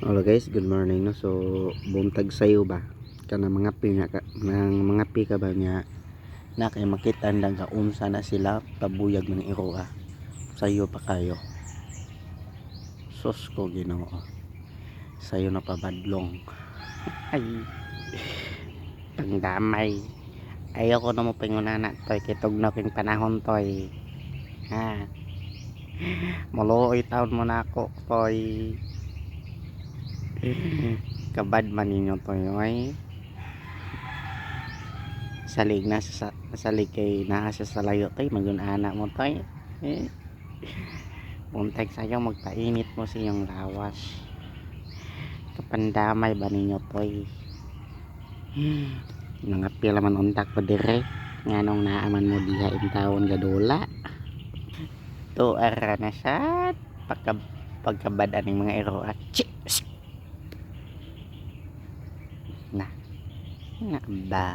Hello guys, good morning no. So buntag sayo ba kana mga pinya ka ng mga pika ba niya na kay makita nga unsa na sila pabuyag ng iroa. Sayo pa kayo. Sus ko Ginoo. Sayo na pabadlong. Ay. Pangdamay. Ayoko na mo pingunana toy kitog na ping panahon toy. Ha. Maluoy taon mo na ako toy. Kabad man ninyo to ay salig na salig kay naa sa layo tay magun-ana mo tay buntag sayo magpainit mo siyang lawas kapandamay ba ninyo toy mga pila man untak pa dire nganong naaman mo diha in taon gadula to ara na sad pagkabad aning mga ero at na ba